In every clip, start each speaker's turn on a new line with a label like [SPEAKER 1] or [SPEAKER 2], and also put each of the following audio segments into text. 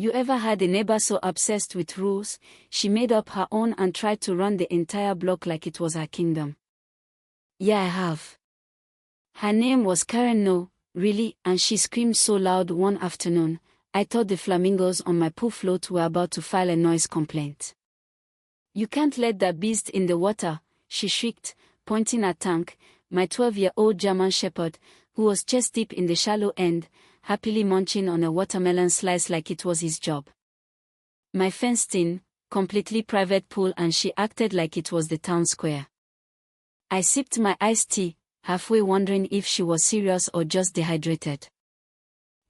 [SPEAKER 1] You ever had a neighbor so obsessed with rules, she made up her own and tried to run the entire block like it was her kingdom? Yeah, I have. Her name was Karen. No, really, and she screamed so loud one afternoon, I thought the flamingos on my pool float were about to file a noise complaint. You can't let that beast in the water, she shrieked, pointing at Tank, my 12-year-old German shepherd, who was chest deep in the shallow end, happily munching on a watermelon slice like it was his job. My fenced-in, completely private pool, and she acted like it was the town square. I sipped my iced tea, halfway wondering if she was serious or just dehydrated.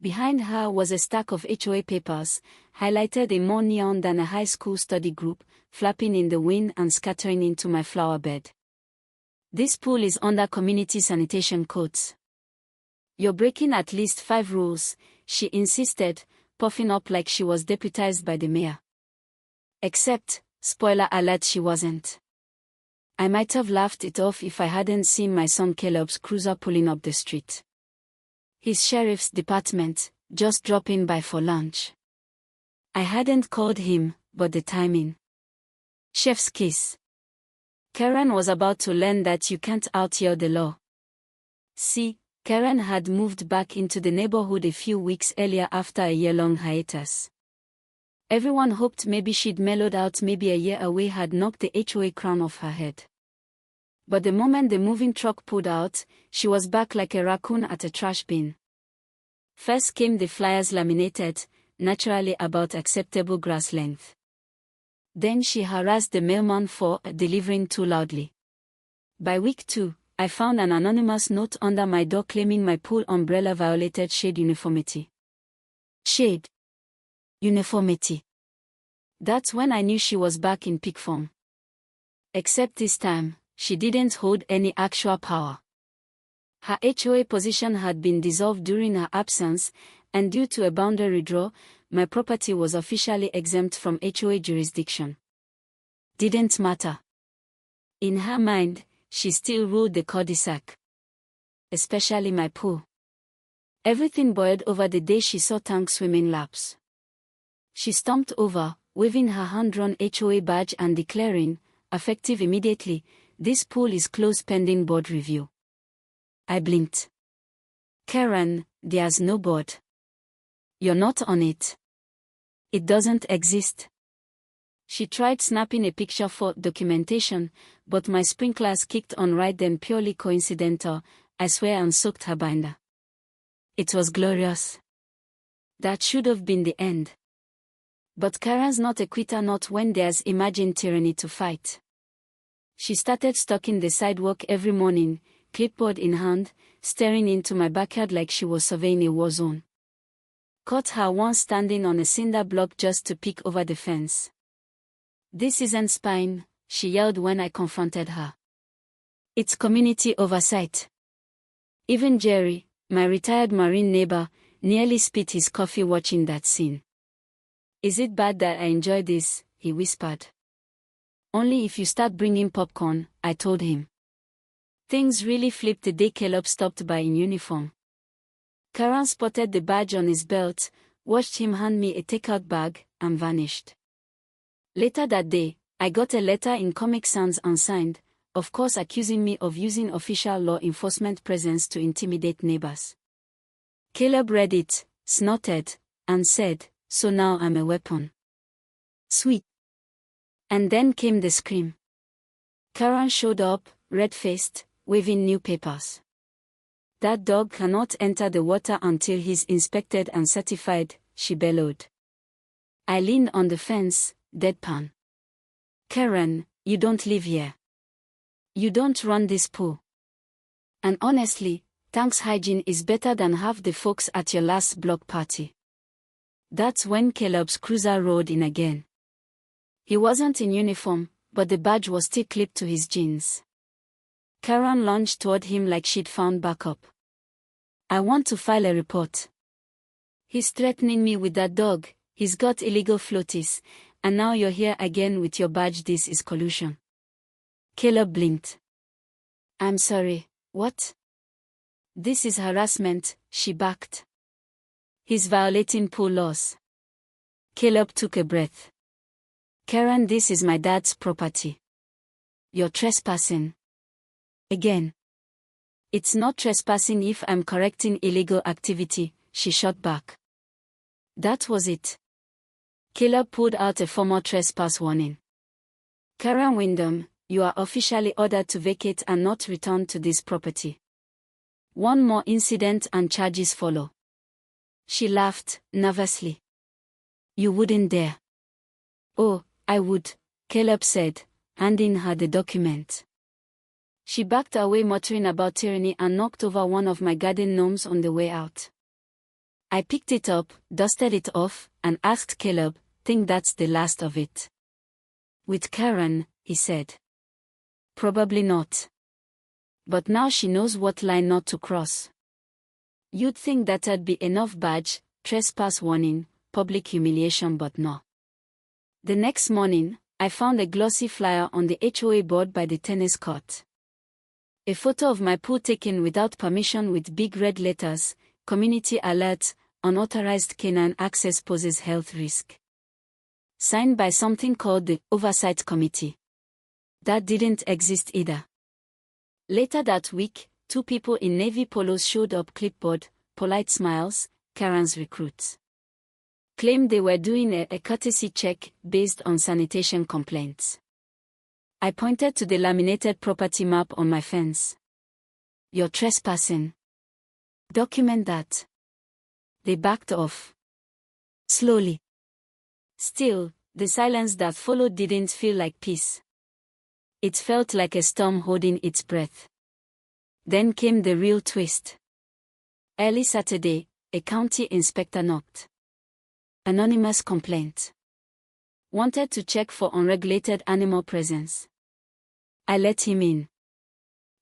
[SPEAKER 1] Behind her was a stack of HOA papers, highlighted in more neon than a high school study group, flapping in the wind and scattering into my flower bed. This pool is under community sanitation codes. You're breaking at least 5 rules, she insisted, puffing up like she was deputized by the mayor. Except, spoiler alert, she wasn't. I might have laughed it off if I hadn't seen my son Caleb's cruiser pulling up the street. His sheriff's department, just dropping by for lunch. I hadn't called him, but the timing. Chef's kiss. Karen was about to learn that you can't out-yell the law. See, Karen had moved back into the neighborhood a few weeks earlier after a year-long hiatus. Everyone hoped maybe she'd mellowed out, maybe a year away had knocked the HOA crown off her head. But the moment the moving truck pulled out, she was back like a raccoon at a trash bin. First came the flyers laminated, naturally about acceptable grass length. Then she harassed the mailman for delivering too loudly. By week 2, I found an anonymous note under my door claiming my pool umbrella violated shade uniformity. Shade uniformity. That's when I knew she was back in peak form. Except this time, she didn't hold any actual power. Her HOA position had been dissolved during her absence, and due to a boundary draw, my property was officially exempt from HOA jurisdiction. Didn't matter. In her mind, she still ruled the cul-de-sac. Especially my pool. Everything boiled over the day she saw Tank swimming laps. She stomped over, waving her hand-drawn HOA badge and declaring, effective immediately, this pool is closed pending board review. I blinked. Karen, there's no board. You're not on it. It doesn't exist. She tried snapping a picture for documentation, but my sprinklers kicked on right then, purely coincidental, I swear, and soaked her binder. It was glorious. That should have been the end. But Karen's not a quitter, not when there's imagined tyranny to fight. She started stalking the sidewalk every morning, clipboard in hand, staring into my backyard like she was surveying a war zone. Caught her once standing on a cinder block just to peek over the fence. This isn't spying, she yelled when I confronted her. It's community oversight. Even Jerry, my retired Marine neighbor, nearly spit his coffee watching that scene. Is it bad that I enjoy this? He whispered. Only if you start bringing popcorn, I told him. Things really flipped the day Caleb stopped by in uniform. Karen spotted the badge on his belt, watched him hand me a takeout bag, and vanished. Later that day, I got a letter in Comic Sans unsigned, of course accusing me of using official law enforcement presence to intimidate neighbors. Caleb read it, snorted, and said, so now I'm a weapon. Sweet. And then came the scream. Karen showed up, red-faced, waving new papers. That dog cannot enter the water until he's inspected and certified, she bellowed. I leaned on the fence, deadpan. Karen, you don't live here. You don't run this pool. And honestly, Tank's hygiene is better than half the folks at your last block party. That's when Caleb's cruiser rode in again. He wasn't in uniform, but the badge was still clipped to his jeans. Karen lunged toward him like she'd found backup. I want to file a report. He's threatening me with that dog, he's got illegal floaties, and now you're here again with your badge. This is collusion. Caleb blinked. I'm sorry, what? This is harassment, she backed. He's violating pool laws. Caleb took a breath. Karen, this is my dad's property. You're trespassing. Again. It's not trespassing if I'm correcting illegal activity, she shot back. That was it. Caleb pulled out a formal trespass warning. Karen Wyndham, you are officially ordered to vacate and not return to this property. One more incident and charges follow. She laughed, nervously. You wouldn't dare. Oh, I would, Caleb said, handing her the document. She backed away muttering about tyranny and knocked over one of my garden gnomes on the way out. I picked it up, dusted it off, and asked Caleb, think that's the last of it? With Karen, he said. Probably not. But now she knows what line not to cross. You'd think that'd be enough badge, trespass warning, public humiliation, but no. The next morning, I found a glossy flyer on the HOA board by the tennis court. A photo of my pool taken without permission with big red letters, community alert, unauthorized canine access poses health risk. Signed by something called the Oversight Committee. That didn't exist either. Later that week, 2 people in navy polos showed up, clipboard, polite smiles, Karen's recruits. Claimed they were doing a courtesy check based on sanitation complaints. I pointed to the laminated property map on my fence. You're trespassing. Document that. They backed off. Slowly. Still, the silence that followed didn't feel like peace. It felt like a storm holding its breath. Then came the real twist. Early Saturday, a county inspector knocked. Anonymous complaint. Wanted to check for unregulated animal presence. I let him in.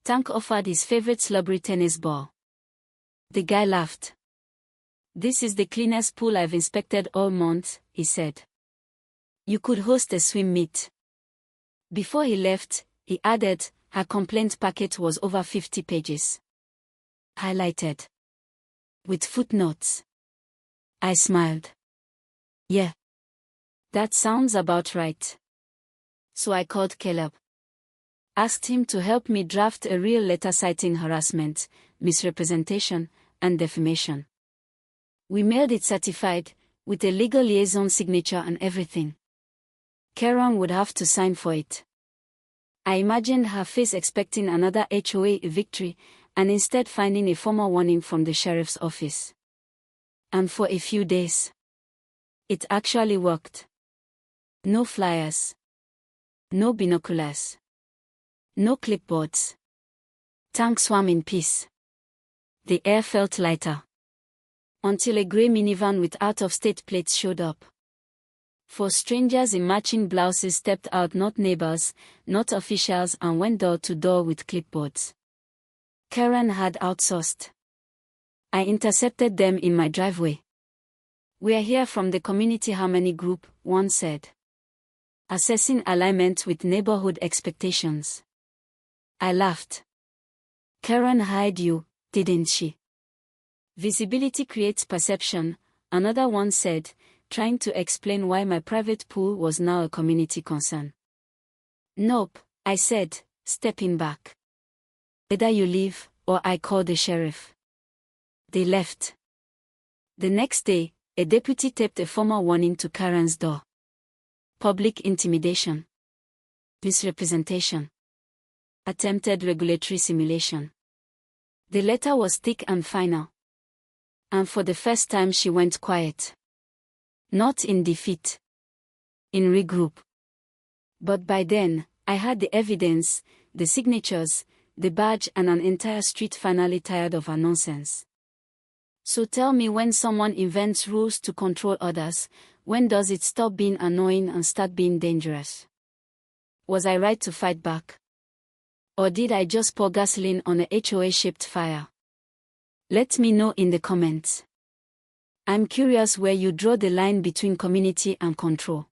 [SPEAKER 1] Tank offered his favorite slobbery tennis ball. The guy laughed. This is the cleanest pool I've inspected all month, he said. You could host a swim meet. Before he left, he added, her complaint packet was over 50 pages. Highlighted. With footnotes. I smiled. Yeah. That sounds about right. So I called Caleb. Asked him to help me draft a real letter citing harassment, misrepresentation, and defamation. We mailed it certified, with a legal liaison signature and everything. Karen would have to sign for it. I imagined her face expecting another HOA victory, and instead finding a formal warning from the sheriff's office. And for a few days. It actually worked. No flyers. No binoculars. No clipboards. Tank swam in peace. The air felt lighter. Until a grey minivan with out-of-state plates showed up. 4 strangers in matching blouses stepped out, not neighbors, not officials, and went door to door with clipboards. Karen had outsourced. I intercepted them in my driveway. We're here from the Community Harmony Group, one said. Assessing alignment with neighborhood expectations. I laughed. Karen hired you, didn't she? Visibility creates perception, another one said, trying to explain why my private pool was now a community concern. Nope, I said, stepping back. Either you leave, or I call the sheriff. They left. The next day, a deputy taped a formal warning to Karen's door. Public intimidation. Misrepresentation. Attempted regulatory simulation. The letter was thick and final. And for the first time she went quiet. Not in defeat. In regroup. But by then, I had the evidence, the signatures, the badge, and an entire street finally tired of her nonsense. So tell me, when someone invents rules to control others, when does it stop being annoying and start being dangerous? Was I right to fight back? Or did I just pour gasoline on a HOA-shaped fire? Let me know in the comments. I'm curious where you draw the line between community and control.